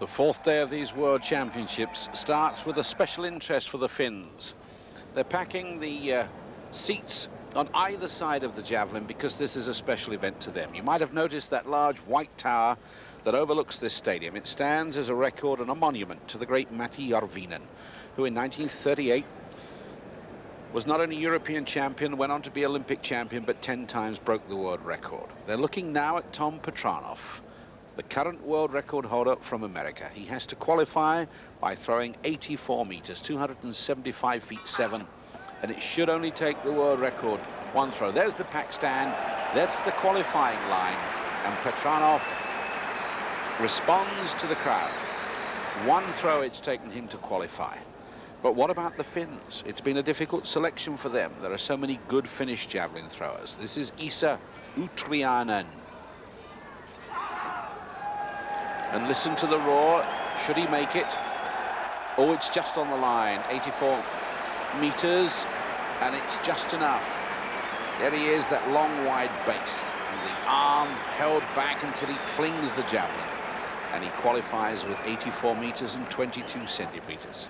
fourth day of these World Championships starts with a special interest for the Finns. They're packing the seats on either side of the Javelin because this is a special event to them. You might have noticed that large white tower that overlooks this stadium. It stands as a record and a monument to the great Matti Järvinen, who in 1938 was not only European champion, went on to be Olympic champion, but 10 times broke the world record. They're looking now at Tom Petranov, the current world record holder from America. He has to qualify by throwing 84 meters, 275 feet 7, and it should only take the world record one throw. There's the pack stand, that's the qualifying line, and Petranov responds to the crowd. One throw it's taken him to qualify. But what about the Finns? It's been a difficult selection for them. There are so many good Finnish javelin throwers. This is Isa Utriainen. And listen to the roar. Should he make it? Oh, it's just on the line. 84 meters, and it's just enough. There he is, that long, wide base. And the arm held back until he flings the javelin. And he qualifies with 84 meters and 22 centimeters.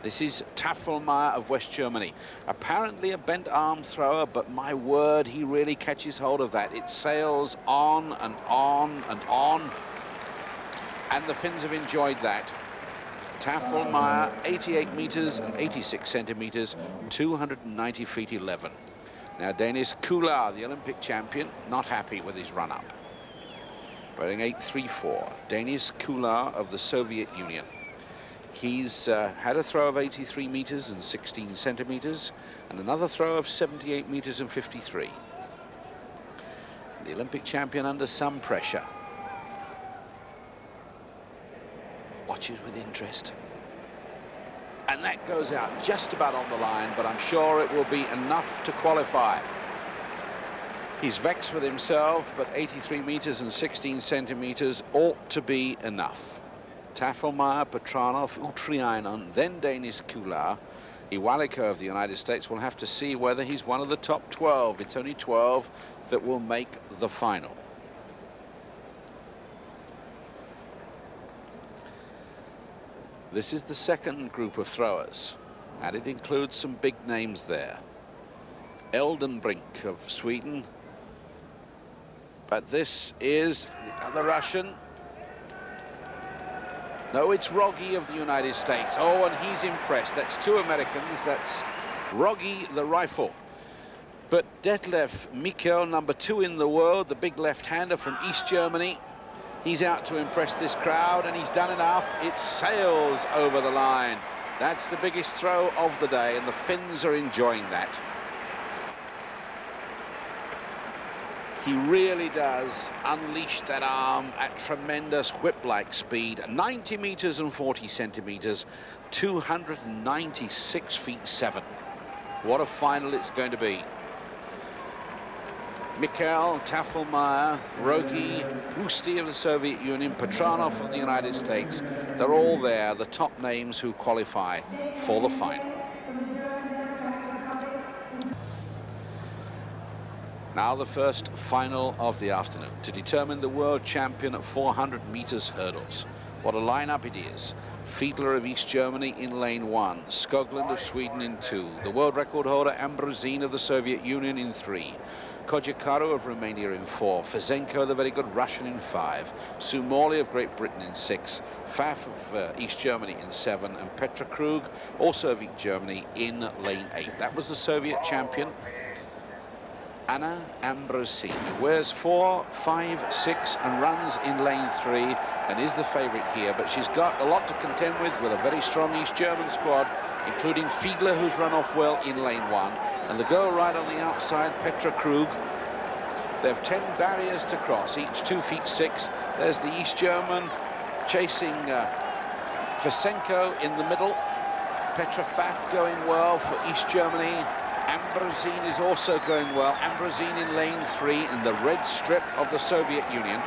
This is Tafelmeier of West Germany. Apparently a bent arm thrower, but my word, he really catches hold of that. It sails on and on and on. And the Finns have enjoyed that. Tafelmeier, 88 meters and 86 centimeters, 290 feet 11. Now Danish Kula, the Olympic champion, not happy with his run-up. Wearing 8.34, Danish Kula of the Soviet Union. He's had a throw of 83 meters and 16 centimeters, and another throw of 78 meters and 53. The Olympic champion under some pressure. Watches with interest. And that goes out just about on the line, but I'm sure it will be enough to qualify. He's vexed with himself, but 83 meters and 16 centimeters ought to be enough. Tafelmeier, Petranov, Utriainen, then Danish Kula. Iwaliko of the United States will have to see whether he's one of the top 12. It's only 12 that will make the final. This is the second group of throwers, and it includes some big names there. Eldenbrink of Sweden. But this is the other Russian. No, it's Rogge of the United States. Oh, and he's impressed. That's two Americans. That's Rogge, the rifle. But Detlef Mikkel, number 2 in the world, the big left-hander from East Germany, he's out to impress this crowd, and he's done enough. It sails over the line. That's the biggest throw of the day, and the Finns are enjoying that. He really does unleash that arm at tremendous whip-like speed. 90 meters and 40 centimeters, 296 feet 7. What a final it's going to be. Mikkel, Tafelmeier, Rogge, Pusti of the Soviet Union, Petranov of the United States, they're all there, the top names who qualify for the final. Now the first final of the afternoon to determine the world champion at 400 meters hurdles. What a lineup it is. Fiedler of East Germany in lane 1, Skoglund of Sweden in 2, the world record holder Ambraziene of the Soviet Union in 3, Kojakaru of Romania in 4, Fesenko, the very good Russian, in 5, Sumoli of Great Britain in 6, Pfaff of East Germany in 7, and Petra Krug, also of East Germany, in lane 8. That was the Soviet champion, Anna Ambraziene, wears 4, 5, 6 and runs in lane 3 and is the favorite here, but she's got a lot to contend with a very strong East German squad, including Fiedler, who's run off well in lane 1, and the girl right on the outside, Petra Krug. They have 10 barriers to cross, each 2 feet 6. There's the East German chasing Fesenko in the middle. Petra Pfaff going well for East Germany. Ambraziene is also going well. Ambraziene in lane 3 in the red strip of the Soviet Union.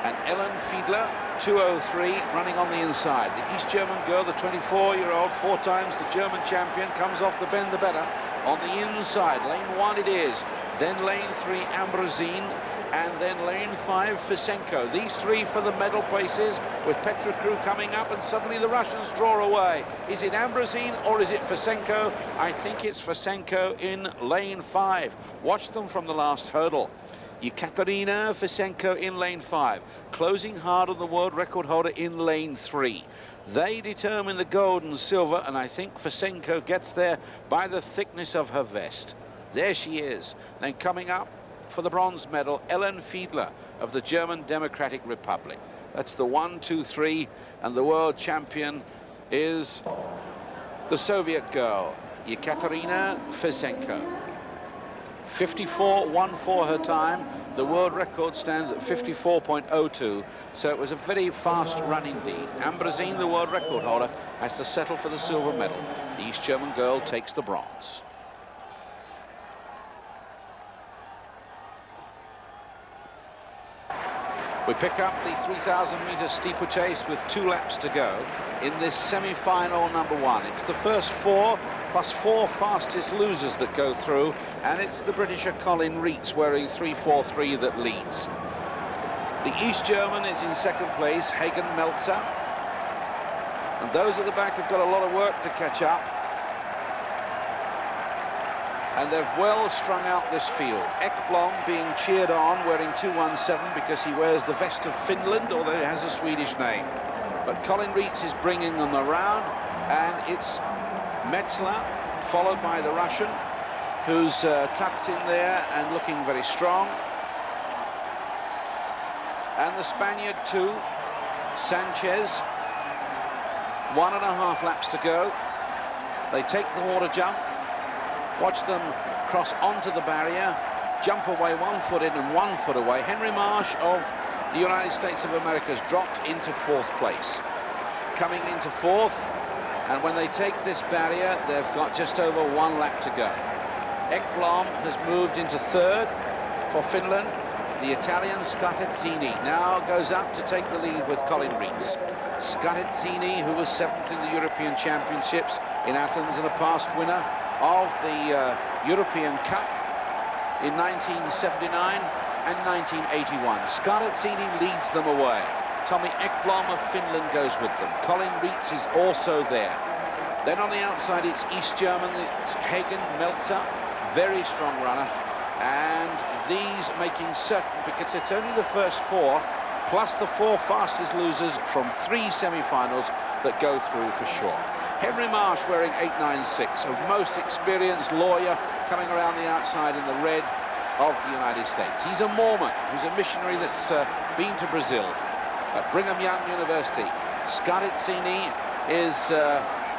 And Ellen Fiedler, 2:03, running on the inside. The East German girl, the 24-year-old, 4 times the German champion, comes off the bend the better. On the inside, lane 1 it is. Then lane 3, Ambraziene. and then lane 5, Fesenko. These three for the medal places, with Petrakru coming up, and suddenly the Russians draw away. Is it Ambraziene or is it Fesenko? I think it's Fesenko in lane 5. Watch them from the last hurdle. Yekaterina, Fesenko in lane 5, closing hard on the world record holder in lane 3. They determine the gold and silver, and I think Fesenko gets there by the thickness of her vest. There she is. Then coming up for the bronze medal, Ellen Fiedler of the German Democratic Republic. That's the 1, 2, 3, and the world champion is the Soviet girl, Yekaterina Fesenko. 54.14 her time. The world record stands at 54.02, so it was a very fast run indeed. Ambraziene, the world record holder, has to settle for the silver medal. The East German girl takes the bronze. We pick up the 3,000-meter steeplechase with 2 laps to go in this semi-final number 1. It's the first 4 plus 4 fastest losers that go through, and it's the Britisher Colin Reitz wearing 343 that leads. The East German is in second place, Hagen Meltzer, and those at the back have got a lot of work to catch up. And they've well strung out this field. Ekblom being cheered on, wearing 217 because he wears the vest of Finland, although it has a Swedish name. But Colin Reitz is bringing them around, and it's Metzler, followed by the Russian, who's tucked in there and looking very strong. And the Spaniard too, Sanchez. 1.5 laps to go. They take the water jump. Watch them cross onto the barrier, jump away 1 foot in and 1 foot away. Henry Marsh of the United States of America has dropped into 4th place. Coming into 4th, and when they take this barrier, they've got just over 1 lap to go. Ekblom has moved into 3rd for Finland. The Italian Scartezzini now goes up to take the lead with Colin Reitz. Scartezzini, who was 7th in the European Championships in Athens and a past winner of the European Cup in 1979 and 1981. Scartezzini leads them away. Tommy Ekblom of Finland goes with them. Colin Reitz is also there. Then on the outside, it's East German, it's Hagen Meltzer, very strong runner. And these making certain, because it's only the first 4, plus the 4 fastest losers from 3 semi-finals that go through for sure. Henry Marsh wearing 896, a most experienced lawyer coming around the outside in the red of the United States. He's a Mormon who's a missionary that's been to Brazil at Brigham Young University. Scartezzini is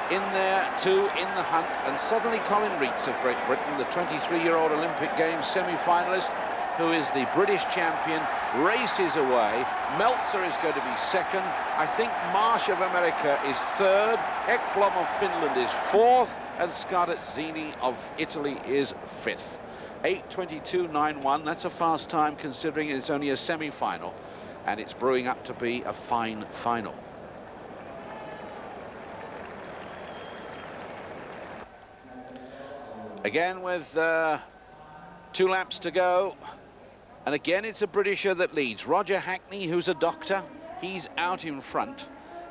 in there too in the hunt, and suddenly Colin Reitz of Great Britain, the 23-year-old Olympic Games semi-finalist, who is the British champion, races away. Meltzer is going to be 2nd. I think Marsh of America is 3rd. Ekblom of Finland is 4th. And Scartezzini of Italy is 5th. 8:22.91. That's a fast time considering it's only a semi-final. And it's brewing up to be a fine final. Again with 2 laps to go. And again, it's a Britisher that leads. Roger Hackney, who's a doctor, he's out in front.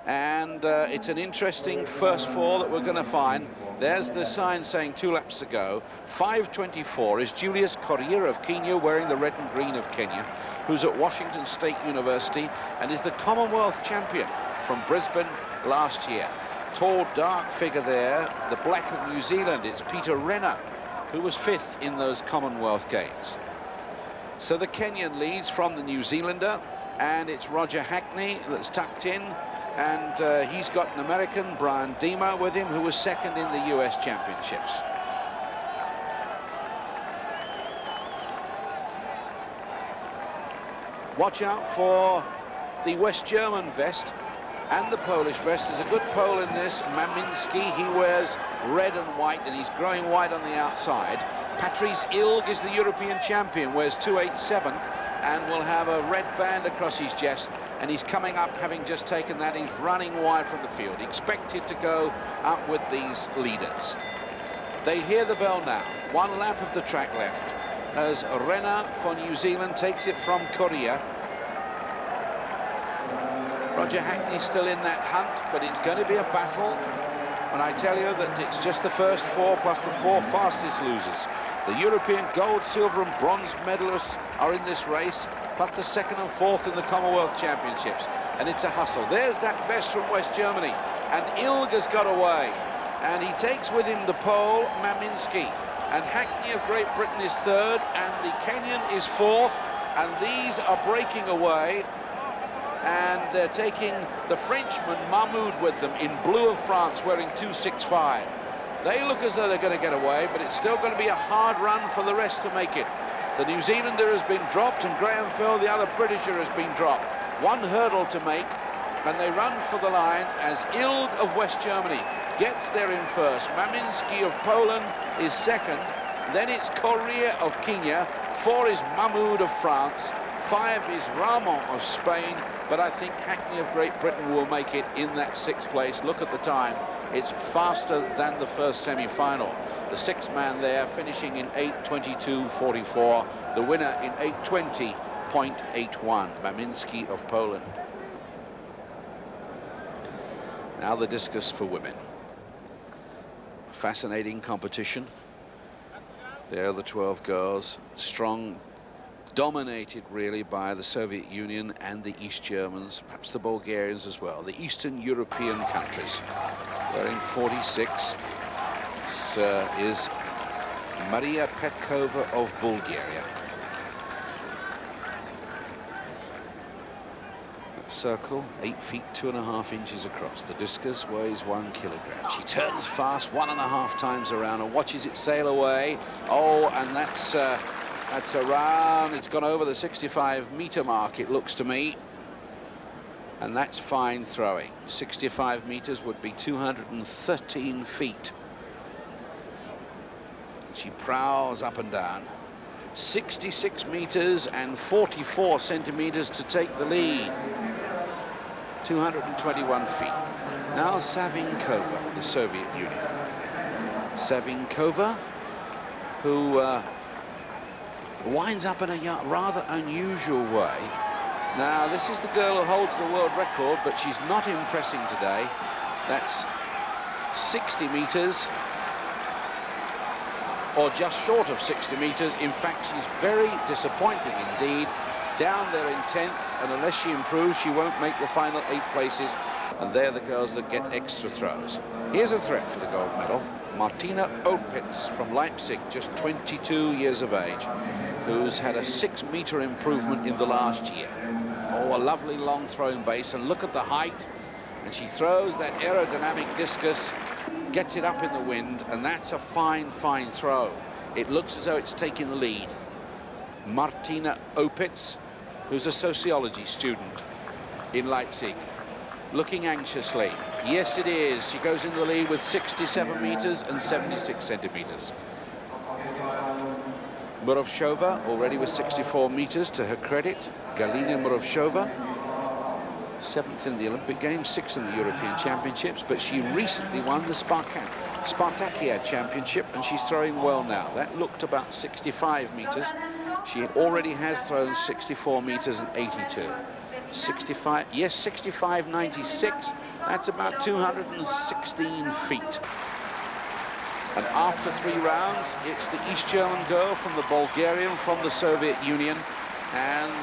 And it's an interesting first 4 that we're going to find. There's the sign saying 2 laps to go. 5:24 is Julius Korir of Kenya, wearing the red and green of Kenya, who's at Washington State University and is the Commonwealth champion from Brisbane last year. Tall, dark figure there, the black of New Zealand. It's Peter Renner, who was 5th in those Commonwealth Games. So the Kenyan leads from the New Zealander, and it's Roger Hackney that's tucked in, and he's got an American, Brian Dima, with him, who was 2nd in the US Championships. Watch out for the West German vest and the Polish vest. There's a good Pole in this, Maminski. He wears red and white, and he's growing white on the outside. Patrice Ilg is the European champion, wears 287, and will have a red band across his chest, and he's coming up, having just taken that. He's running wide from the field, expected to go up with these leaders. They hear the bell now. 1 lap of the track left. as Rena for New Zealand takes it from Korea. Roger Hackney still in that hunt, but it's going to be a battle. And I tell you that it's just the first four plus the four fastest losers. The European gold, silver and bronze medalists are in this race, plus the second and fourth in the Commonwealth Championships. And it's a hustle. There's that vest from West Germany. And Ilga's got away. And he takes with him the Pole, Maminski. And Hackney of Great Britain is third, and the Kenyan is fourth. And these are breaking away. And they're taking the Frenchman Mahmoud with them in blue of France, wearing 265. They look as though they're going to get away, but it's still going to be a hard run for the rest to make it. The New Zealander has been dropped, and Graham Phil, the other Britisher, has been dropped. One hurdle to make, and they run for the line as Ilg of West Germany gets there in first. Maminski of Poland is second. Then it's Correa of Kenya. 4 is Mahmoud of France. 5 is Ramon of Spain. But I think Hackney of Great Britain will make it in that 6th place. Look at the time. It's faster than the first semi-final. The 6th man there finishing in 8:22.44. The winner in 8:20.81. Maminski of Poland. Now the discus for women. Fascinating competition. There are the 12 girls. Strong, dominated really by the Soviet Union and the East Germans, perhaps the Bulgarians as well, the Eastern European countries. Wearing 46 is Mariya Petkova of Bulgaria. That circle, 8 feet 2.5 inches across. The discus weighs 1 kilogram. She turns fast 1.5 times around and watches it sail away. Oh, and that's around, it's gone over the 65-meter mark, it looks to me. And that's fine throwing. 65 meters would be 213 feet. She prowls up and down. 66 meters and 44 centimeters to take the lead. 221 feet. Now Fesenko, the Soviet Union. Fesenko, who winds up in a rather unusual way. Now, this is the girl who holds the world record, but she's not impressing today. That's 60 meters, or just short of 60 meters. In fact, she's very disappointing indeed. Down there in 10th, and unless she improves, she won't make the final 8 places. And they're the girls that get extra throws. Here's a threat for the gold medal. Martina Opitz from Leipzig, just 22 years of age, who's had a 6-meter improvement in the last year. Oh, a lovely long throwing base, and look at the height. And she throws that aerodynamic discus, gets it up in the wind, and that's a fine, fine throw. It looks as though it's taking the lead. Martina Opitz, who's a sociology student in Leipzig, looking anxiously. Yes, it is. She goes in the lead with 67 meters and 76 centimeters. Murashova already with 64 meters to her credit. Galina Murashova, 7th in the Olympic Games, 6th in the European Championships, but she recently won the Spartakia Championship, and she's throwing well now. That looked about 65 meters. She already has thrown 64 meters and 82. 65, yes, 65.96. That's about 216 feet. And after 3 rounds, it's the East German girl from the Bulgarian from the Soviet Union. And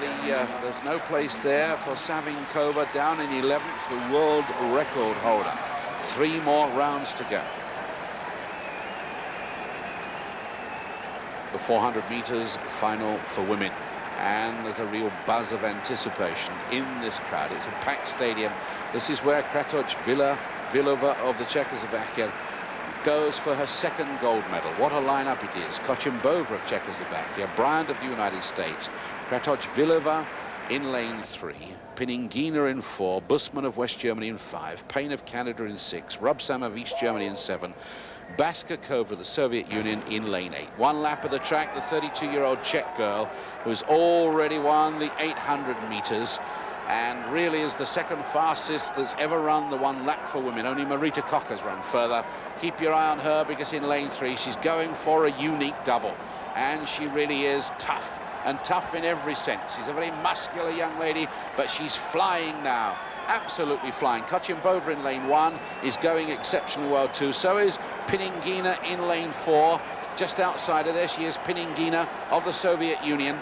there's no place there for Fesenko, down in 11th, the world record holder. 3 more rounds to go. The 400 meters final for women. And there's a real buzz of anticipation in this crowd. It's a packed stadium. This is where Kratochvilova of the Czechoslovakia goes for her 2nd gold medal. What a lineup it is. Kochembova of Czechoslovakia, Bryant of the United States, Kratochvilova in lane 3, Pinigina in 4, Busman of West Germany in 5, Payne of Canada in 6, Rubsam of East Germany in 7, Baskakova of the Soviet Union in lane 8. 1 lap of the track, the 32-year-old Czech girl who's already won the 800 meters and really is the 2nd fastest that's ever run the 1 lap for women. Only Marita Koch has run further. Keep your eye on her, because in lane 3 she's going for a unique double. and she really is tough, and tough in every sense. She's a very muscular young lady, but she's flying now. Absolutely flying. Kochembova in lane 1 is going exceptionally well too. So is Pinigina in lane 4. Just outside of there, she is Pinigina of the Soviet Union.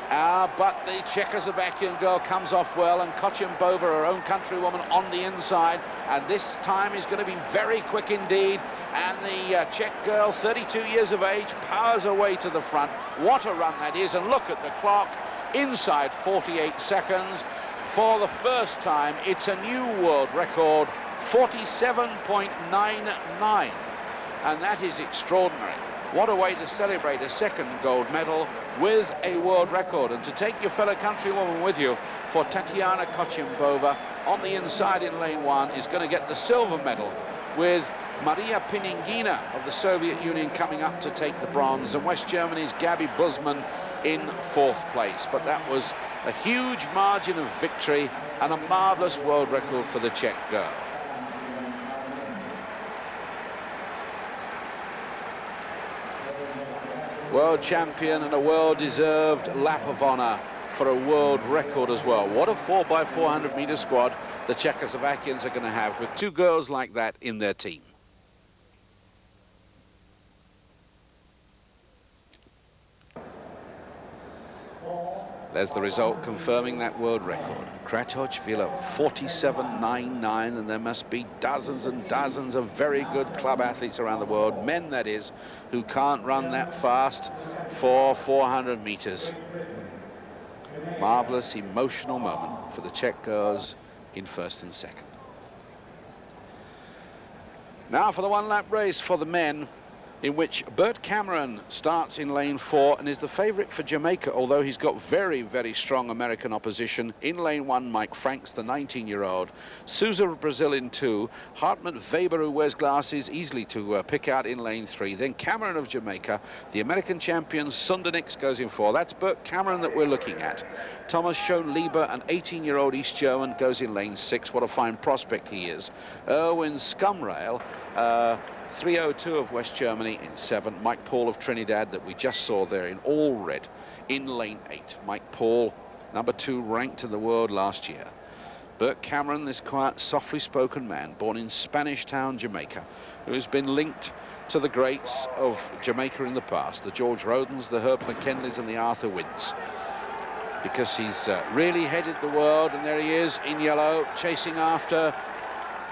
But the Czechoslovakian girl comes off well, and Kochembova, her own countrywoman, on the inside. And this time is going to be very quick indeed. And the Czech girl, 32 years of age, powers her way to the front. What a run that is. And look at the clock. Inside 48 seconds. For the first time, it's a new world record, 47.99. And that is extraordinary. What a way to celebrate a second gold medal with a world record. And to take your fellow countrywoman with you, for Tatiana Kochembova on the inside in lane 1 is going to get the silver medal, with Mariya Pinigina of the Soviet Union coming up to take the bronze, and West Germany's Gabi Bussmann in 4th place. But that was a huge margin of victory and a marvellous world record for the Czech girl. World champion and a well-deserved lap of honour for a world record as well. What a 4x400 metre squad the Czechoslovakians are going to have with 2 girls like that in their team. There's the result confirming that world record. Kratochvilova, 47.99, and there must be dozens and dozens of very good club athletes around the world, men that is, who can't run that fast for 400 meters. Marvelous, emotional moment for the Czech girls in 1st and 2nd. Now for the one-lap race for the men, in which Bert Cameron starts in lane 4 and is the favourite for Jamaica, although he's got very, very strong American opposition. In lane 1, Mike Franks, the 19-year-old. Souza of Brazil in 2. Hartmut Weber, who wears glasses, easily to pick out in lane 3. Then Cameron of Jamaica. The American champion Sunder Nix goes in 4. That's Bert Cameron that we're looking at. Thomas Schoenlieber, an 18-year-old East German, goes in lane 6. What a fine prospect he is. Erwin Scumrail, 302 of West Germany in 7. Mike Paul of Trinidad, that we just saw there in all red, in lane 8. Mike Paul, number 2 ranked in the world last year. Bert Cameron, this quiet, softly spoken man, born in Spanish Town, Jamaica, who has been linked to the greats of Jamaica in the past, the George Rodens, the Herb McKinleys, and the Arthur Winds, because he's really headed the world. And there he is in yellow, chasing after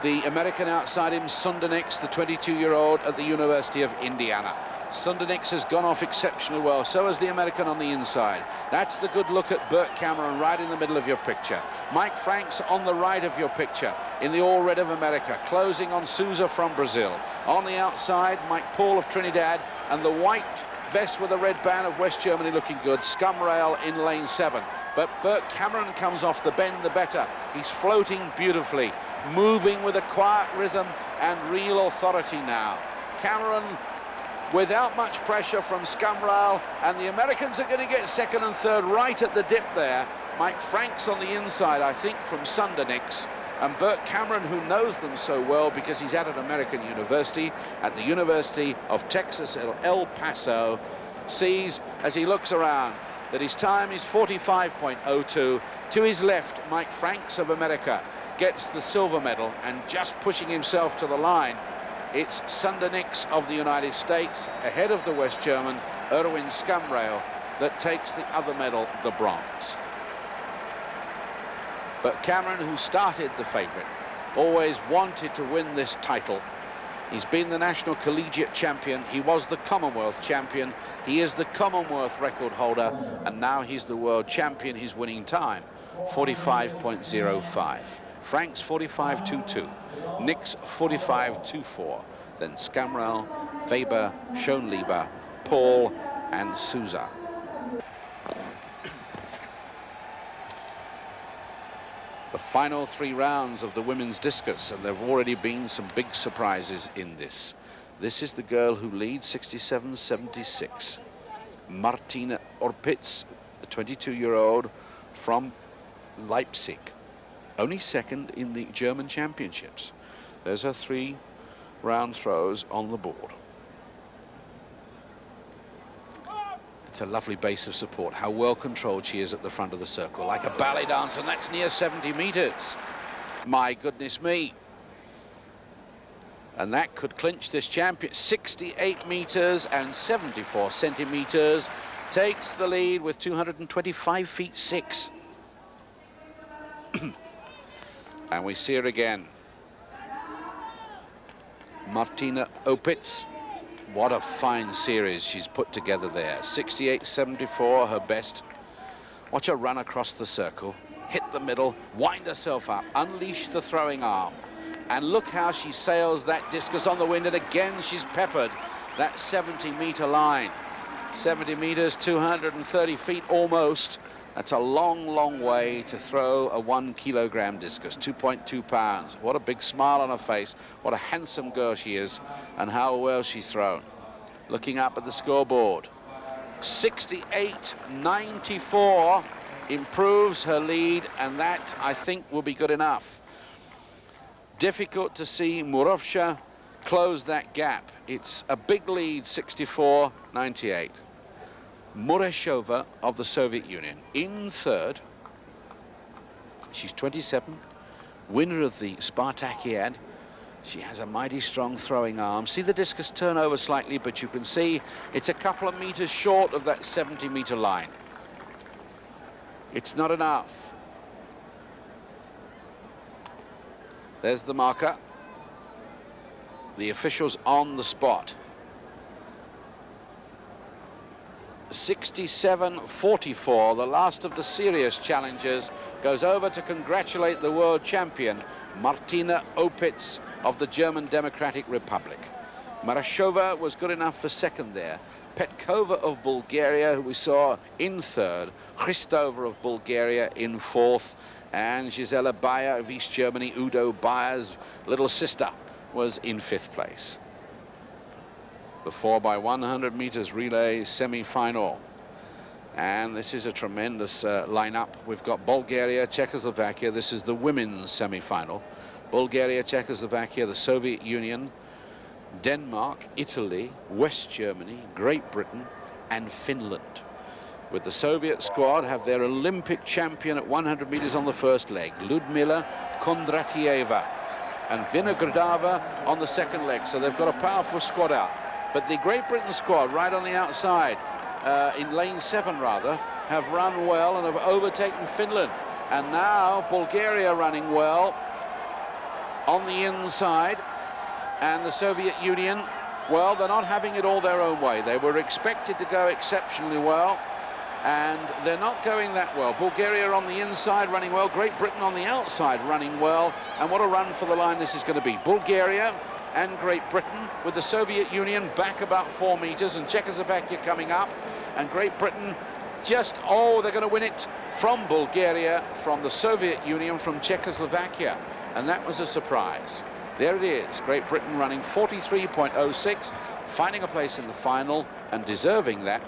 the American outside him, Sunder Nix, the 22-year-old at the University of Indiana. Sunder Nix has gone off exceptionally well. So has the American on the inside. That's the good look at Bert Cameron right in the middle of your picture. Mike Franks on the right of your picture in the all red of America, closing on Souza from Brazil. On the outside, Mike Paul of Trinidad, and the white vest with a red band of West Germany looking good. Scumrail in lane 7. But Bert Cameron comes off the bend the better. He's floating beautifully, moving with a quiet rhythm and real authority now. Cameron without much pressure from Scumrail, and the Americans are going to get 2nd and 3rd right at the dip there. Mike Franks on the inside, I think, from Sunder Nix, and Bert Cameron, who knows them so well because he's at an American university, at the University of Texas at El Paso, sees as he looks around that his time is 45.02. To his left, Mike Franks of America gets the silver medal, and just pushing himself to the line, it's Sunder Nix of the United States, ahead of the West German Erwin Scumrail, that takes the other medal, the bronze. But Cameron, who started the favourite, always wanted to win this title. He's been the national collegiate champion. He was the Commonwealth champion. He is the Commonwealth record holder, and now he's the world champion. His winning time, 45.05. Franks 45.22, Nix 45.24, then Scumrail, Weber, Schoenlieber, Paul and Souza. The final 3 rounds of the women's discus, and there have already been some big surprises in this. This is the girl who leads, 67.76. Martina Opitz, the 22-year-old from Leipzig. Only 2nd in the German championships. There's her 3 round throws on the board. It's a lovely base of support. How well controlled she is at the front of the circle, like a ballet dancer, and that's near 70 meters. My goodness me. And that could clinch this champion. 68 meters and 74 centimeters. Takes the lead with 225 feet 6. And we see her again. Martina Opitz. What a fine series she's put together there. 68.74, her best. Watch her run across the circle, hit the middle, wind herself up, unleash the throwing arm. And look how she sails that discus on the wind, and again she's peppered that 70-meter line. 70 meters, 230 feet almost. That's a long, long way to throw a 1-kilogram discus, 2.2 pounds. What a big smile on her face. What a handsome girl she is, and how well she's thrown. Looking up at the scoreboard. 68.94 improves her lead, and that, I think, will be good enough. Difficult to see Murashova close that gap. It's a big lead, 64.98. Murashova of the Soviet Union in third. She's 27, winner of the Spartakiad. She has a mighty strong throwing arm. See the discus turn over slightly, but you can see it's a couple of meters short of that 70-meter line. It's not enough. There's the marker. The officials on the spot. 67.44, the last of the serious challengers, goes over to congratulate the world champion, Martina Opitz of the German Democratic Republic. Murashova was good enough for second there. Petkova of Bulgaria, who we saw in third. Christova of Bulgaria in fourth. And Gisela Bayer of East Germany, Udo Bayer's little sister, was in fifth place. The 4x100 meters relay semi-final. And this is a tremendous lineup. We've got Bulgaria, Czechoslovakia. This is the women's semi-final. Bulgaria, Czechoslovakia, the Soviet Union, Denmark, Italy, West Germany, Great Britain, and Finland. With the Soviet squad have their Olympic champion at 100 meters on the first leg, Ludmila Kondratieva, and Vinogradova on the second leg. So they've got a powerful squad out. But the Great Britain squad, right on the outside, in lane 7 rather, have run well and have overtaken Finland. And now Bulgaria running well on the inside. And the Soviet Union, well, they're not having it all their own way. They were expected to go exceptionally well, and they're not going that well. Bulgaria on the inside running well, Great Britain on the outside running well, and what a run for the line this is going to be. Bulgaria and Great Britain, with the Soviet Union back about 4 meters, and Czechoslovakia coming up, and Great Britain just, oh, they're going to win it from Bulgaria, from the Soviet Union, from Czechoslovakia, and that was a surprise. There it is, Great Britain running 43.06, finding a place in the final and deserving that,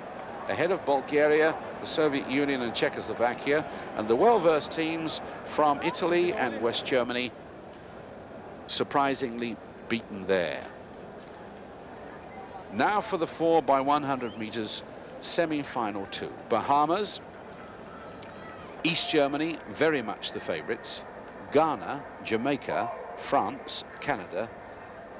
ahead of Bulgaria, the Soviet Union and Czechoslovakia, and the well-versed teams from Italy and West Germany surprisingly beaten there. Now for the 4x100 meters semi-final 2. Bahamas, East Germany, very much the favorites. Ghana, Jamaica, France, Canada,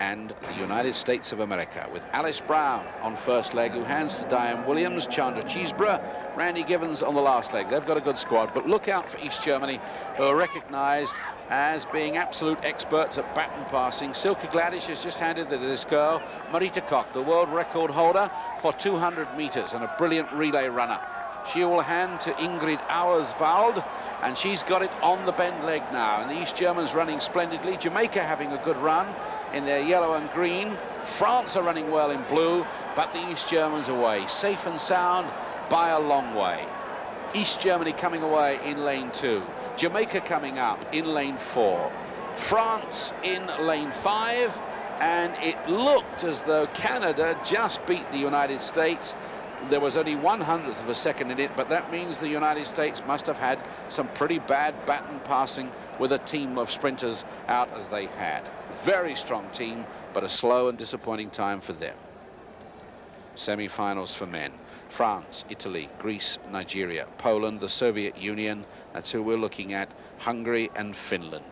and the United States of America, with Alice Brown on first leg, who hands to Diane Williams, Chandra Cheeseborough, Randy Givens on the last leg. They've got a good squad, but look out for East Germany, who are recognized as being absolute experts at baton passing. Silke Gladish has just handed to this girl, Marita Koch, the world record holder for 200 meters and a brilliant relay runner. She will hand to Ingrid Auerswald, and she's got it on the bend leg now. And the East Germans running splendidly. Jamaica having a good run in their yellow and green. France are running well in blue, but the East Germans away. Safe and sound by a long way. East Germany coming away in lane 2. Jamaica coming up in lane 4. France in lane 5. And it looked as though Canada just beat the United States. There was only 1/100th of a second in it, but that means the United States must have had some pretty bad baton passing with a team of sprinters out as they had. Very strong team, but a slow and disappointing time for them. Semi-finals for men. France, Italy, Greece, Nigeria, Poland, the Soviet Union, that's who we're looking at, Hungary and Finland.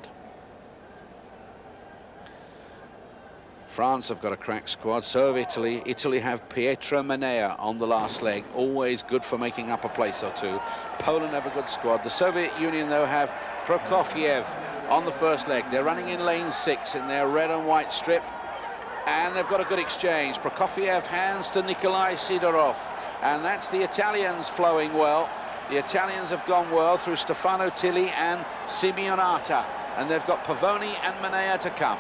France have got a crack squad, so have Italy. Italy have Pietro Manea on the last leg, always good for making up a place or two. Poland have a good squad. The Soviet Union, though, have Prokofiev on the first leg. They're running in lane 6 in their red and white strip, and they've got a good exchange. Prokofiev hands to Nikolai Sidorov, and that's the Italians flowing well. The Italians have gone well through Stefano Tilly and Simeonata, and they've got Pavoni and Manea to come.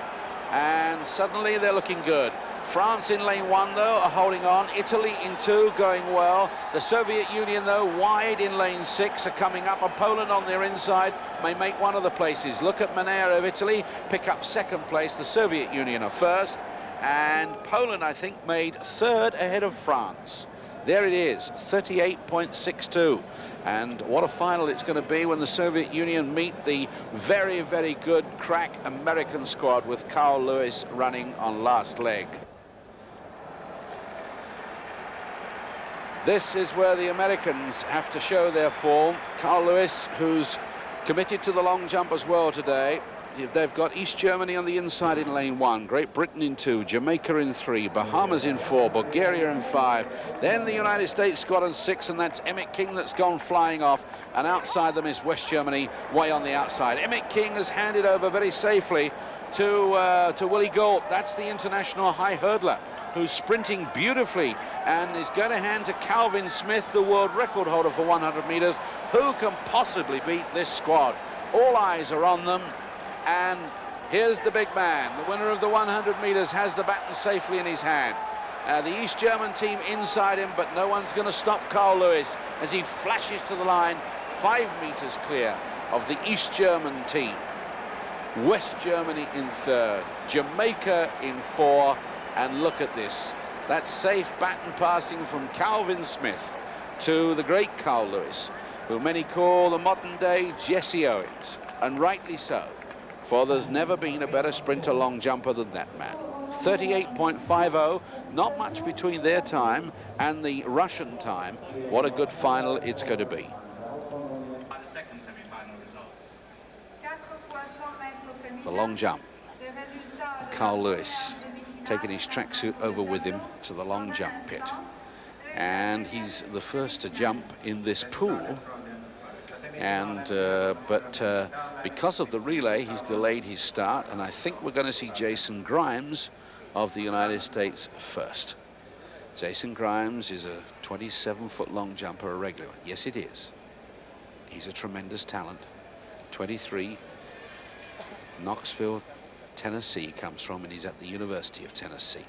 And suddenly they're looking good. France in lane 1, though, are holding on. Italy in 2, going well. The Soviet Union, though, wide in lane 6, are coming up. And Poland on their inside may make one of the places. Look at Manea of Italy, pick up 2nd place. The Soviet Union are 1st. And Poland, I think, made 3rd ahead of France. There it is, 38.62. And what a final it's going to be when the Soviet Union meet the very, very good crack American squad with Carl Lewis running on last leg. This is where the Americans have to show their form. Carl Lewis, who's committed to the long jump as well today. They've got East Germany on the inside in lane 1, Great Britain in 2, Jamaica in 3, Bahamas in 4, Bulgaria in 5, then the United States squad in 6, and that's Emmett King that's gone flying off, and outside them is West Germany way on the outside. Emmett King has handed over very safely to Willie Gault. That's the international high hurdler who's sprinting beautifully and is going to hand to Calvin Smith, the world record holder for 100 meters. Who can possibly beat this squad? All eyes are on them. And here's the big man. The winner of the 100 meters has the baton safely in his hand. The East German team inside him, but no one's going to stop Carl Lewis as he flashes to the line, 5 meters clear of the East German team. West Germany in 3rd, Jamaica in 4, and look at this. That's safe baton passing from Calvin Smith to the great Carl Lewis, who many call the modern-day Jesse Owens, and rightly so. For there's never been a better sprinter long jumper than that man. 38.50, not much between their time and the Russian time. What a good final it's going to be. The long jump. Carl Lewis taking his tracksuit over with him to the long jump pit. And he's the first to jump in this pool. And because of the relay, he's delayed his start, and I think we're going to see Jason Grimes of the United States first. Jason Grimes is a 27-foot long jumper, a regular. Yes, it is. He's a tremendous talent. 23, Knoxville, Tennessee comes from, and he's at the University of Tennessee.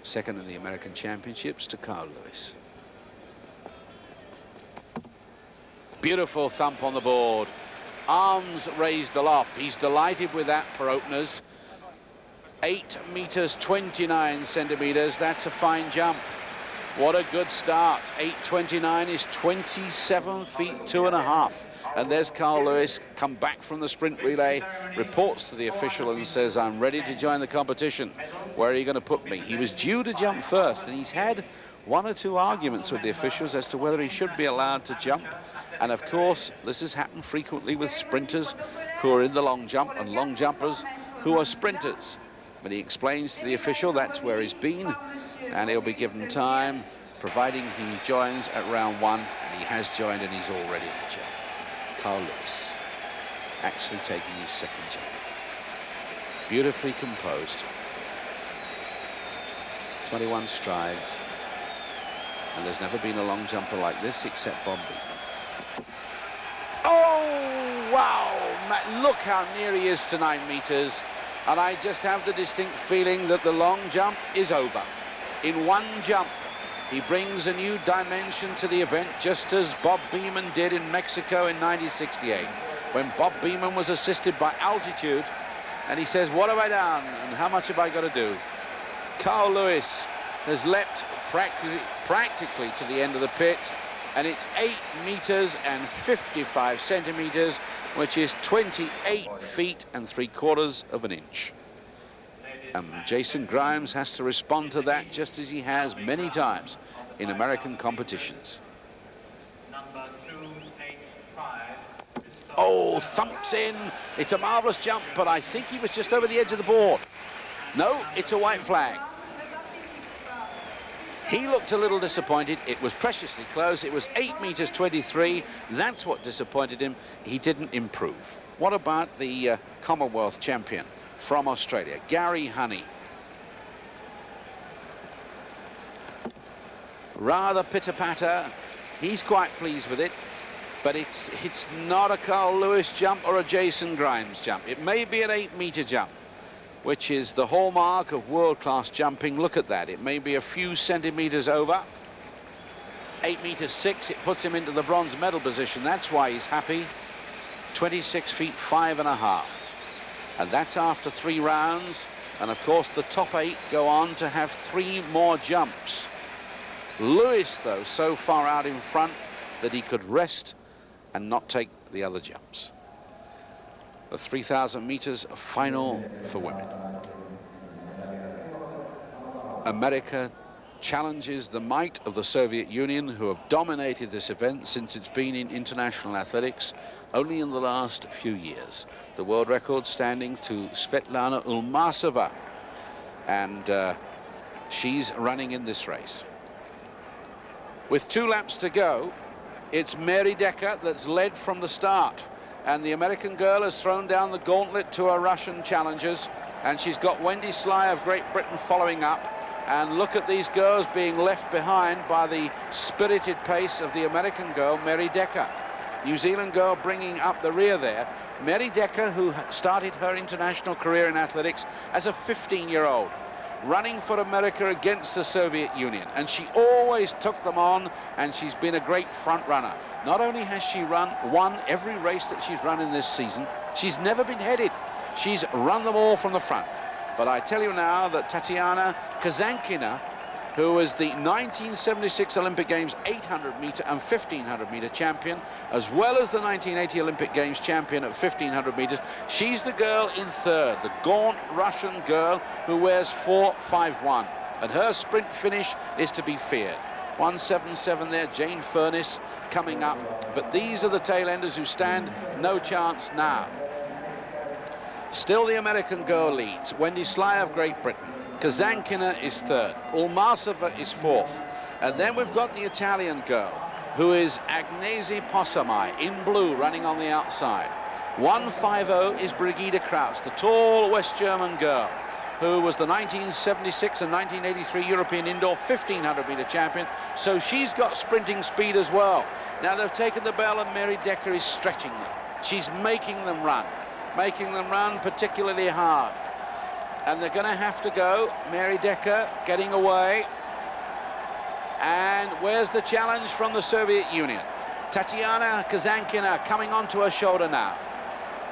2nd in the American Championships to Carl Lewis. Beautiful thump on the board. Arms raised aloft. He's delighted with that for openers. 8 meters, 29 centimeters. That's a fine jump. What a good start. 8.29 is 27 feet 2.5. And there's Carl Lewis, come back from the sprint relay, reports to the official and says, I'm ready to join the competition. Where are you going to put me? He was due to jump first, and he's had 1 or 2 arguments with the officials as to whether he should be allowed to jump. And of course, this has happened frequently with sprinters who are in the long jump and long jumpers who are sprinters. But he explains to the official that's where he's been, and he'll be given time, providing he joins at round 1, and he has joined and he's already in the jump. Carl Lewis actually taking his 2nd jump. Beautifully composed. 21 strides. And there's never been a long jumper like this except Bob Beamon. Oh, wow! Look how near he is to 9 meters. And I just have the distinct feeling that the long jump is over. In 1 jump, he brings a new dimension to the event, just as Bob Beamon did in Mexico in 1968, when Bob Beamon was assisted by altitude, and he says, what have I done, and how much have I got to do? Carl Lewis has leapt practically to the end of the pit, and it's 8 meters and 55 centimeters, which is 28 feet and 3/4 of an inch. Jason Grimes has to respond to that just as he has many times in American competitions. Oh, thumps in. It's a marvellous jump, but I think he was just over the edge of the board. No, it's a white flag. He looked a little disappointed. It was preciously close. It was 8 meters 23. That's what disappointed him. He didn't improve. What about the Commonwealth champion from Australia, Gary Honey? Rather pitter-patter. He's quite pleased with it, but it's not a Carl Lewis jump or a Jason Grimes jump. It may be an 8-meter jump, which is the hallmark of world-class jumping. Look at that. It may be a few centimeters over. 8 meters 6, it puts him into the bronze medal position. That's why he's happy. 26 feet 5.5. And that's after 3 rounds. And of course, the top 8 go on to have 3 more jumps. Lewis, though, so far out in front that he could rest and not take the other jumps. The 3,000 meters final for women. America challenges the might of the Soviet Union, who have dominated this event since it's been in international athletics only in the last few years. The world record standing to Svetlana Ulmasova, and she's running in this race. With 2 laps to go, it's Mary Decker that's led from the start. And the American girl has thrown down the gauntlet to her Russian challengers. And she's got Wendy Sly of Great Britain following up. And look at these girls being left behind by the spirited pace of the American girl, Mary Decker. New Zealand girl bringing up the rear there. Mary Decker, who started her international career in athletics as a 15-year-old. Running for America against the Soviet Union, and she always took them on, and she's been a great front runner. Not only has she won every race that she's run in this season, she's never been headed. She's run them all from the front. But I tell you now that Tatyana Kazankina, who was the 1976 Olympic Games 800-meter and 1500-meter champion, as well as the 1980 Olympic Games champion at 1500 meters. She's the girl in third, the gaunt Russian girl who wears 4.51. And her sprint finish is to be feared. 1:77 there, Jane Furness coming up. But these are the tail-enders who stand no chance now. Still the American girl leads. Wendy Sly of Great Britain. Kazankina is third. Ulmasova is fourth. And then we've got the Italian girl, who is Agnese Possamai in blue, running on the outside. 1:50 is Brigitte Kraus, the tall West German girl, who was the 1976 and 1983 European indoor 1500-meter champion. So she's got sprinting speed as well. Now they've taken the bell, and Mary Decker is stretching them. She's making them run particularly hard. And they're going to have to go. Mary Decker getting away. And where's the challenge from the Soviet Union? Tatyana Kazankina coming onto her shoulder now.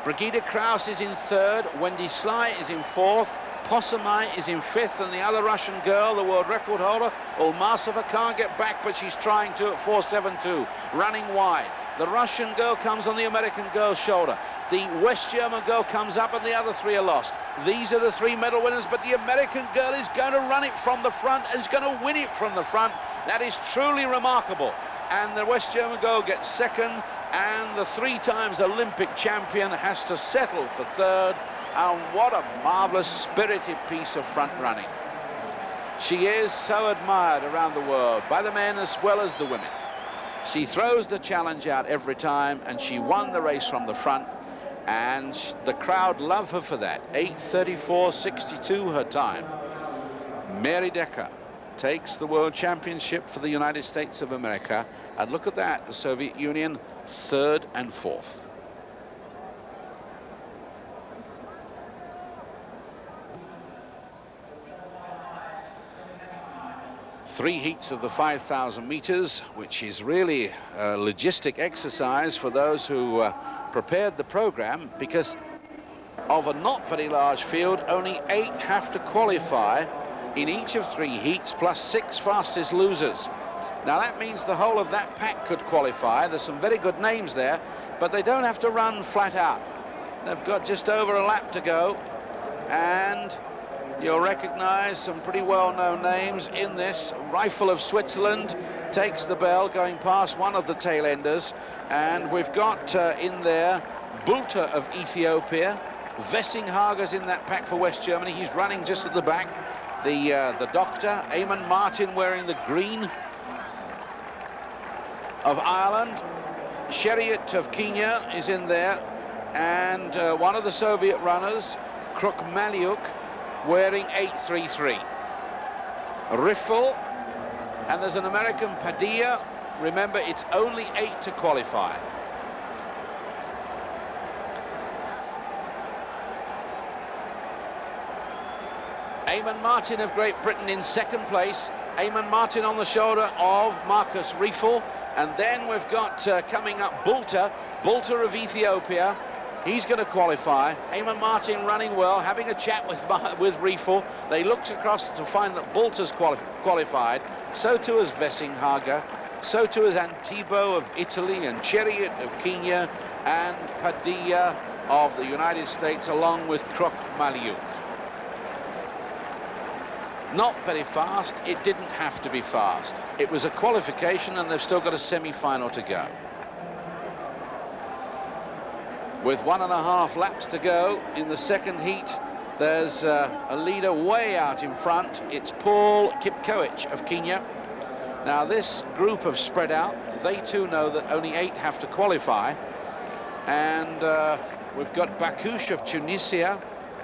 Brigitte Kraus is in third. Wendy Sly is in fourth. Possamai is in fifth. And the other Russian girl, the world record holder, Ulmasova, can't get back, but she's trying to at 4.72, running wide. The Russian girl comes on the American girl's shoulder. The West German girl comes up, and the other 3 are lost. These are the 3 medal winners, but the American girl is going to run it from the front and is going to win it from the front. That is truly remarkable. And the West German girl gets second, and the 3 times Olympic champion has to settle for third. And what a marvelous, spirited piece of front running. She is so admired around the world by the men as well as the women. She throws the challenge out every time, and she won the race from the front. And the crowd love her for that. 8:34.62 her time. Mary Decker takes the World Championship for the United States of America. And look at that, the Soviet Union, third and fourth. Three heats of the 5,000 meters, which is really a logistic exercise for those who prepared the program, because of a not very large field, only 8 have to qualify in each of 3 heats, plus 6 fastest losers. Now that means the whole of that pack could qualify. There's some very good names there, but they don't have to run flat out. They've got just over a lap to go, and You'll recognise some pretty well-known names in this. Rifle of Switzerland takes the bell, going past one of the tail-enders. And we've got in there Bulter of Ethiopia. Vessinghaga's in that pack for West Germany. He's running just at the back. The doctor, Eamon Martin, wearing the green of Ireland. Chariot of Kenya is in there. And one of the Soviet runners, Krokmaliuk, wearing 833. Riffle, and there's an American Padilla. Remember, it's only 8 to qualify. Eamon Martin of Great Britain in second place. Eamon Martin on the shoulder of Marcus Riffle. And then we've got coming up Bulter of Ethiopia. He's going to qualify. Eamon Martin running well, having a chat with Riffle. They looked across to find that Bulter's qualified. So too has Vessinghaga. So too has Antibo of Italy and Chariot of Kenya and Padilla of the United States, along with Krokmaliuk. Not very fast. It didn't have to be fast. It was a qualification, and they've still got a semi-final to go. With 1.5 laps to go in the second heat, there's a leader way out in front. It's Paul Kipkoech of Kenya. Now, this group have spread out. They too know that only 8 have to qualify. And we've got Bakouche of Tunisia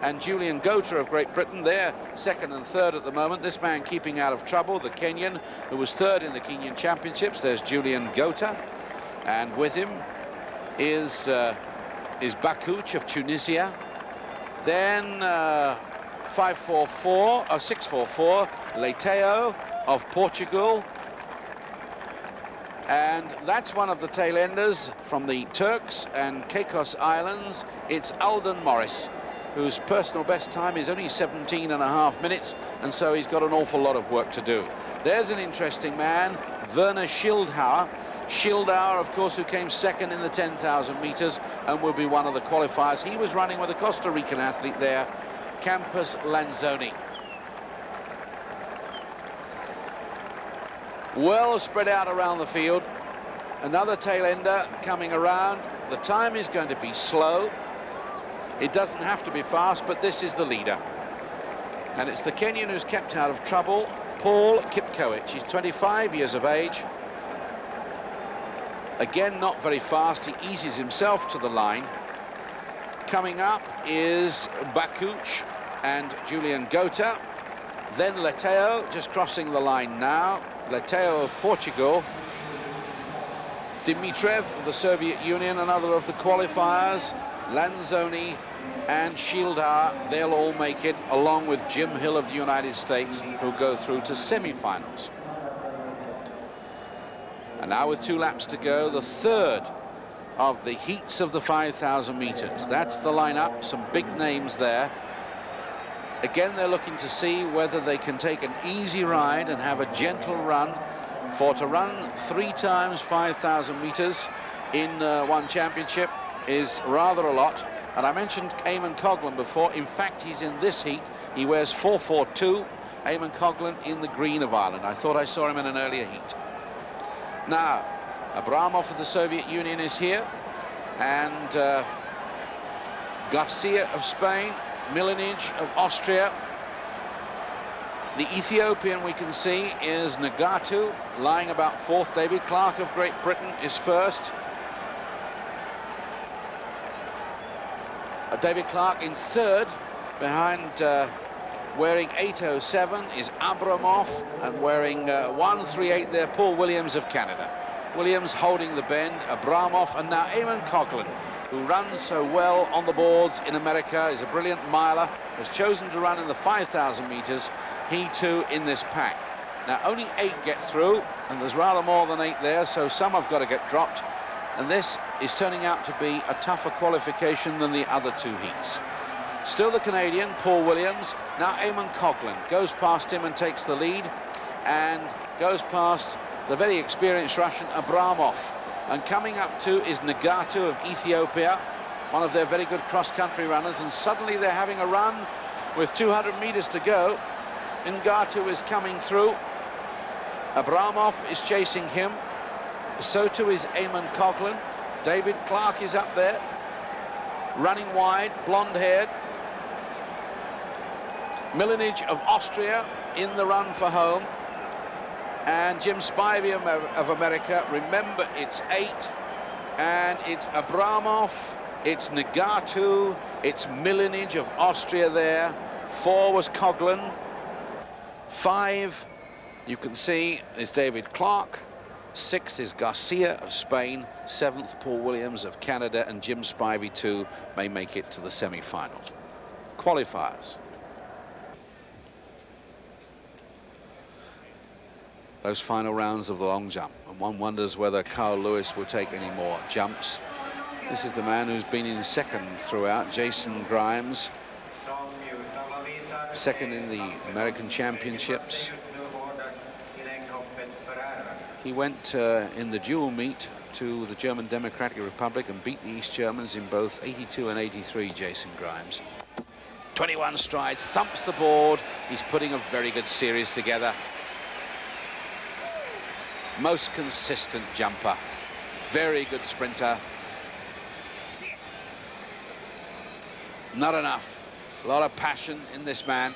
and Julian Gota of Great Britain. They're second and third at the moment. This man keeping out of trouble, the Kenyan, who was third in the Kenyan Championships. There's Julian Gota. And with him is Bakouche of Tunisia. Then 644, Leitao of Portugal. And that's one of the tail-enders from the Turks and Caicos Islands. It's Alden Morris, whose personal best time is only 17.5 minutes, and so he's got an awful lot of work to do. There's an interesting man, Werner Schildhauer. Schildhauer, of course, who came second in the 10,000 meters and will be one of the qualifiers. He was running with a Costa Rican athlete there, Campus Lanzoni. Well spread out around the field. Another tail-ender coming around. The time is going to be slow. It doesn't have to be fast, but this is the leader. And it's the Kenyan who's kept out of trouble, Paul Kipkoech. He's 25 years of age. Again, not very fast. He eases himself to the line. Coming up is Bakouche and Julian Gota. Then Leitao, just crossing the line now. Leitao of Portugal. Dimitriev of the Soviet Union, another of the qualifiers. Lanzoni and Schildhauer, they'll all make it, along with Jim Hill of the United States, who'll go through to semi-finals. And now with 2 laps to go, the third of the heats of the 5,000 meters. That's the lineup, some big names there. Again, they're looking to see whether they can take an easy ride and have a gentle run. For to run 3 times 5,000 meters in one championship is rather a lot. And I mentioned Eamon Coghlan before. In fact, he's in this heat. He wears 442. Eamon Coghlan in the green of Ireland. I thought I saw him in an earlier heat. Now, Abramov of the Soviet Union is here, and Garcia of Spain, Milanic of Austria. The Ethiopian we can see is Nagatu, lying about 4th. David Clark of Great Britain is first. David Clark in 3rd, behind wearing 807 is Abramov, and wearing 138 there, Paul Williams of Canada. Williams holding the bend, Abramov, and now Eamon Coghlan, who runs so well on the boards in America, is a brilliant miler, has chosen to run in the 5,000 meters, he too in this pack. Now only 8 get through, and there's rather more than 8 there, so some have got to get dropped, and this is turning out to be a tougher qualification than the other 2 heats. Still the Canadian, Paul Williams. Now Eamon Coghlan goes past him and takes the lead, and goes past the very experienced Russian Abramov. And coming up too is Nagatu of Ethiopia, one of their very good cross-country runners, and suddenly they're having a run With 200 meters to go, Ngatu is coming through. Abramov is chasing him. So too is Eamon Coughlin. David Clark is up there, running wide, blonde-haired. Milanic of Austria in the run for home. And Jim Spivey of America. Remember, it's 8. And it's Abramov, it's Ngatu, it's Milanic of Austria there. 4 was Coughlin. 5, you can see, is David Clark. 6th is Garcia of Spain. 7th, Paul Williams of Canada. And Jim Spivey, too, may make it to the semi-final. Qualifiers. Those final rounds of the long jump. And one wonders whether Carl Lewis will take any more jumps. This is the man who's been in second throughout, Jason Grimes. Second in the American Championships. He went in the dual meet to the German Democratic Republic and beat the East Germans in both 82 and 83, Jason Grimes. 21 strides, thumps the board. He's putting a very good series together. Most consistent jumper. Very good sprinter. Not enough. A lot of passion in this man.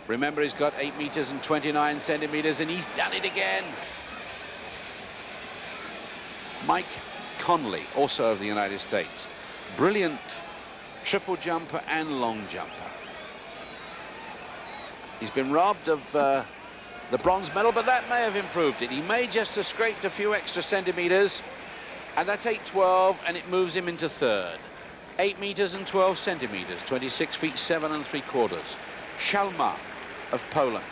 Remember, he's got 8 meters and 29 centimeters, and he's done it again. Mike Conley, also of the United States. Brilliant triple jumper and long jumper. He's been robbed of the bronze medal, but that may have improved it. He may just have scraped a few extra centimeters, and that's 8.12, and it moves him into third. 8 meters and 12 centimeters, 26 feet 7 3/4. Shalma of Poland,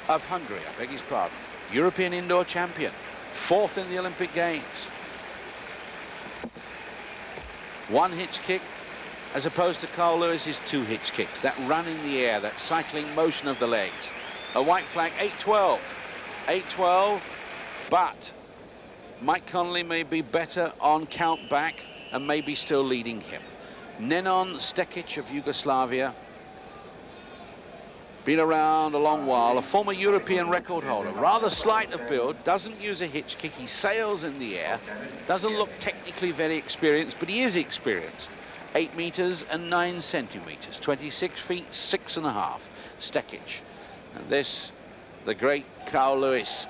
of Hungary, I beg his pardon. European indoor champion, 4th in the Olympic Games. 1 hitch kick, as opposed to Carl Lewis's 2 hitch kicks. That run in the air, that cycling motion of the legs. A white flag, 8.12. 8.12, but Mike Conley may be better on count back and may be still leading him. Nenon Stekic of Yugoslavia, been around a long while, a former European record holder, rather slight of build, doesn't use a hitch kick, he sails in the air, doesn't look technically very experienced, but he is experienced. 8 meters and 9 centimeters, 26 feet 6 1/2, Stekic. And this, the great Carl Lewis.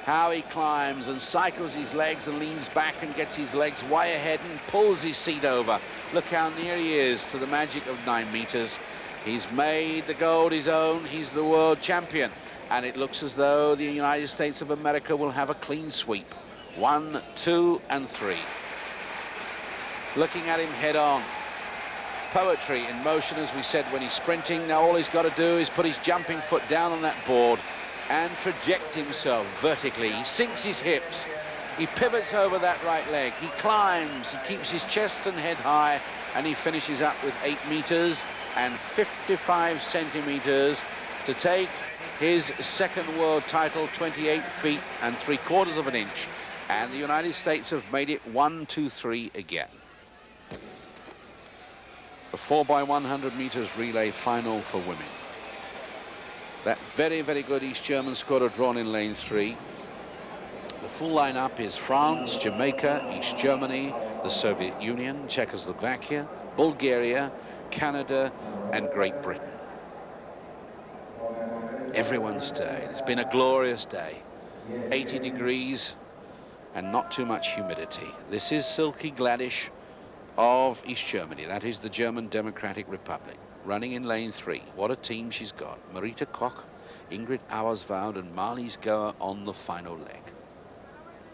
How he climbs and cycles his legs and leans back and gets his legs way ahead and pulls his seat over. Look how near he is to the magic of 9 meters. He's made the gold his own. He's the world champion. And it looks as though the United States of America will have a clean sweep. 1, 2, and 3. Looking at him head on. Poetry in motion, as we said, when he's sprinting. Now all he's got to do is put his jumping foot down on that board and traject himself vertically. He sinks his hips. He pivots over that right leg. He climbs. He keeps his chest and head high, and he finishes up with 8 meters and 55 centimeters to take his second world title, 28 feet and 3/4 of an inch. And the United States have made it 1, 2, 3 again. The 4x100 meters relay final for women. That very, very good East German squad are drawn in lane 3. The full lineup is France, Jamaica, East Germany, the Soviet Union, Czechoslovakia, Bulgaria, Canada, and Great Britain. Everyone's day. It's been a glorious day. 80 degrees and not too much humidity. This is Silke Gladish of East Germany. That is the German Democratic Republic. Running in lane 3. What a team she's got. Marita Koch, Ingrid Auerswald, and Marlies Goer on the final leg.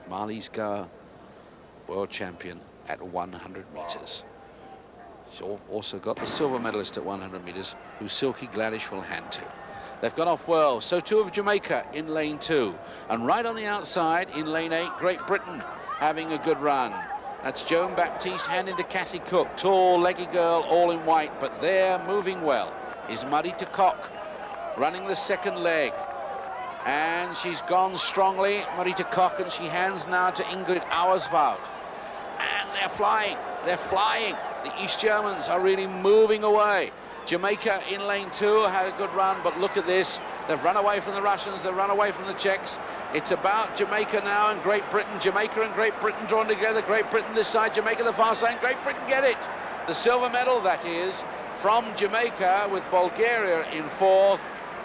Marlies Goer, world champion at 100 meters. She's also got the silver medalist at 100 meters, who Silke Gladish will hand to. They've gone off well. So too of Jamaica in lane 2. And right on the outside in lane 8, Great Britain having a good run. That's Joan Baptiste handing to Kathy Cook. Tall, leggy girl, all in white. But there, moving well, is Marita Koch, running the second leg. And she's gone strongly, Marita Koch, and she hands now to Ingrid Auerswald. And they're flying, they're flying. The East Germans are really moving away. Jamaica in lane 2 had a good run, but look at this. They've run away from the Russians, they've run away from the Czechs. It's about Jamaica now and Great Britain. Jamaica and Great Britain drawn together. Great Britain this side, Jamaica the far side. Great Britain get it. The silver medal, that is, from Jamaica, with Bulgaria in 4th.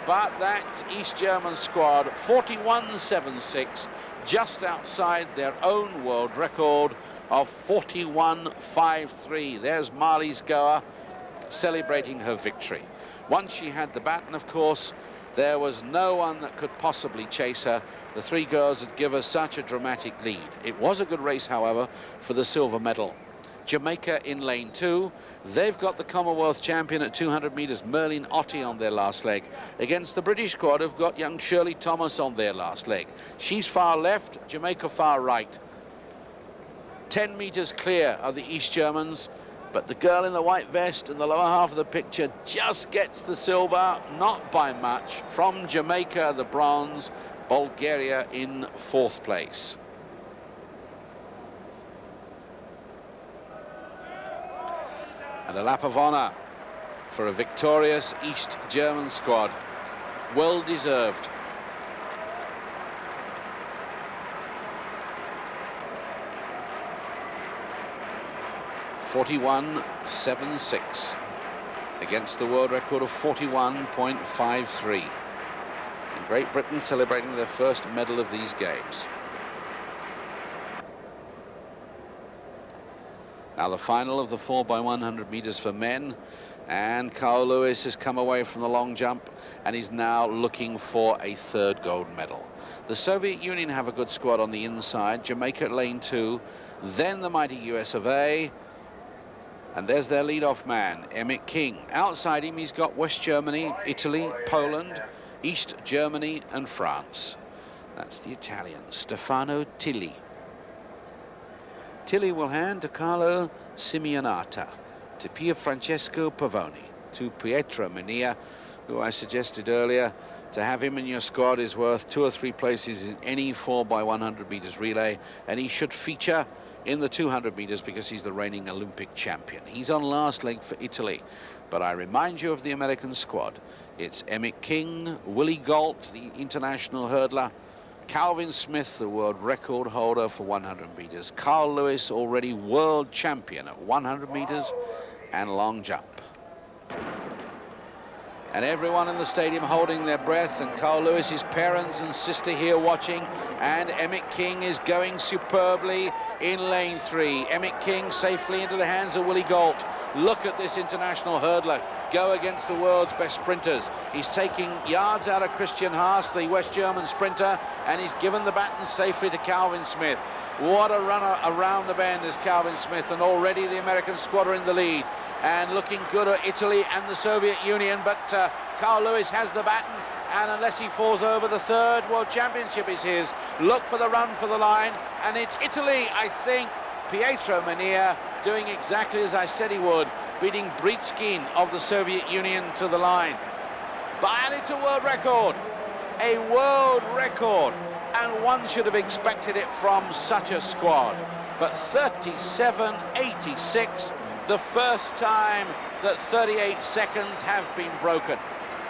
But that East German squad, 41.76, just outside their own world record of 41.53. There's Marlies Goa celebrating her victory. Once she had the baton, of course, there was no one that could possibly chase her. The three girls had given us such a dramatic lead. It was a good race, however, for the silver medal. Jamaica in lane 2. They've got the Commonwealth champion at 200 metres, Merlin Ottey, on their last leg. Against the British squad, who've got young Shirley Thomas on their last leg. She's far left, Jamaica far right. 10 metres clear of the East Germans, but the girl in the white vest in the lower half of the picture just gets the silver, not by much. From Jamaica, the bronze, Bulgaria in 4th place. And a lap of honour for a victorious East German squad. Well deserved. .41.76 against the world record of 41.53. And Great Britain celebrating their first medal of these games. Now the final of the 4x100 metres for men, and Carl Lewis has come away from the long jump and is now looking for a 3rd gold medal. The Soviet Union have a good squad on the inside, Jamaica at lane 2, then the mighty US of A, and there's their lead-off man, Emmett King. Outside him, he's got West Germany, Italy, Poland, East Germany and France. That's the Italian, Stefano Tilly. Tilly will hand to Carlo Simeonata, to Pier Francesco Pavoni, to Pietro Mania, who I suggested earlier, to have him in your squad is worth 2 or 3 places in any 4x100 metres relay, and he should feature in the 200 metres because he's the reigning Olympic champion. He's on last leg for Italy, but I remind you of the American squad. It's Emmett King, Willie Gault, the international hurdler, Calvin Smith, the world record holder for 100 metres, Carl Lewis, already world champion at 100 metres and long jump. And everyone in the stadium holding their breath, and Carl Lewis's parents and sister here watching, and Emmett King is going superbly in lane 3. Emmett King safely into the hands of Willie Gault. Look at this international hurdler go against the world's best sprinters. He's taking yards out of Christian Haas, the West German sprinter, and he's given the baton safely to Calvin Smith. What a runner around the bend is Calvin Smith, and already the American squad are in the lead. And looking good at Italy and the Soviet Union, but Carl Lewis has the baton, and unless he falls over, the 3rd World Championship is his. Look for the run for the line, and it's Italy, I think. Pietro Mania doing exactly as I said he would, beating Britskin of the Soviet Union to the line. But it's a world record, and one should have expected it from such a squad. But 37.86, the first time that 38 seconds have been broken.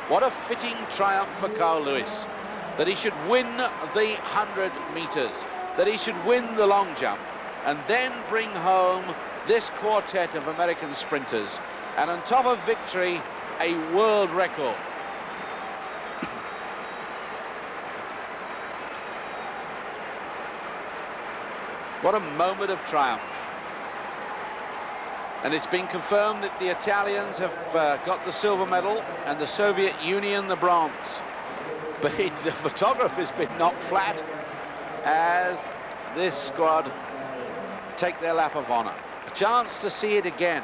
What a fitting triumph for Carl Lewis, that he should win the 100 metres, that he should win the long jump, and then bring home this quartet of American sprinters, and on top of victory, a world record. What a moment of triumph. And it's been confirmed that the Italians have got the silver medal and the Soviet Union the bronze. But the photograph has been knocked flat as this squad take their lap of honour. A chance to see it again.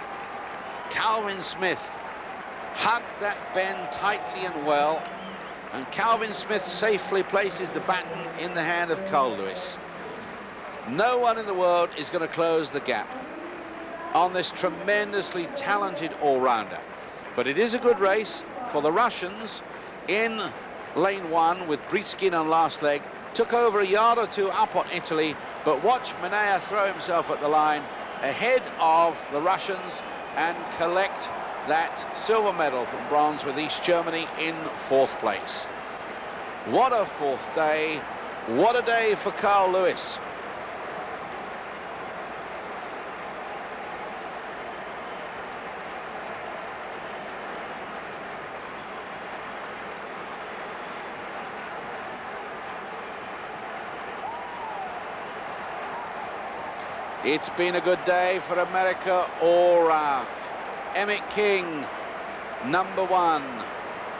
Calvin Smith hugged that bend tightly and well, and Calvin Smith safely places the baton in the hand of Carl Lewis. No one in the world is going to close the gap on this tremendously talented all-rounder. But it is a good race for the Russians in lane one with Brigitte on last leg, took over a yard or two up on Italy, but watch Mariya throw himself at the line ahead of the Russians and collect that silver medal from bronze with East Germany in 4th place. What a 4th day. What a day for Carl Lewis. It's been a good day for America all round. Emmett King, number 1.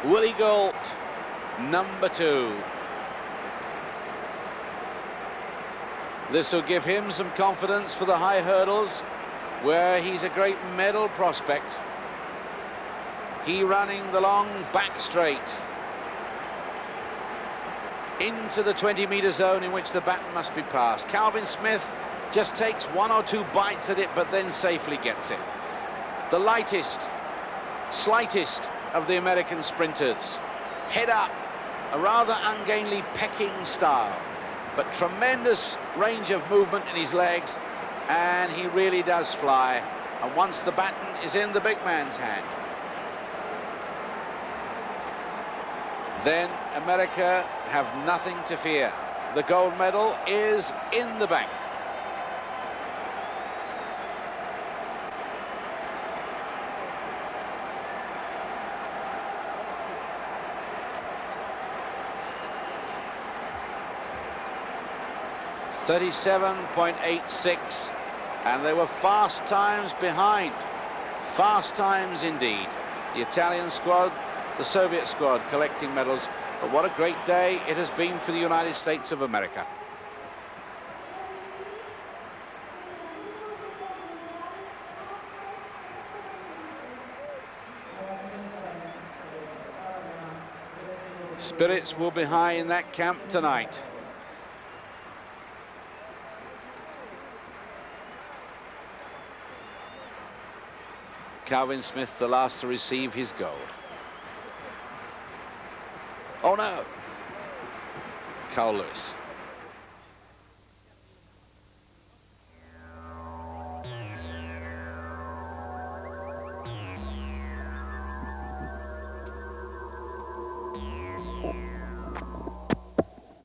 Willie Gault, number 2. This will give him some confidence for the high hurdles, where he's a great medal prospect. He running the long back straight into the 20-meter zone in which the baton must be passed. Calvin Smith just takes 1 or 2 bites at it, but then safely gets it. The lightest, slightest of the American sprinters. Head up, a rather ungainly pecking style, but tremendous range of movement in his legs, and he really does fly. And once the baton is in the big man's hand, then America have nothing to fear. The gold medal is in the bank. .37.86, and they were fast times behind. Fast times indeed. The Italian squad, the Soviet squad collecting medals, but what a great day it has been for the United States of America. Spirits will be high in that camp tonight. Calvin Smith, the last to receive his gold. Oh no! Carl Lewis.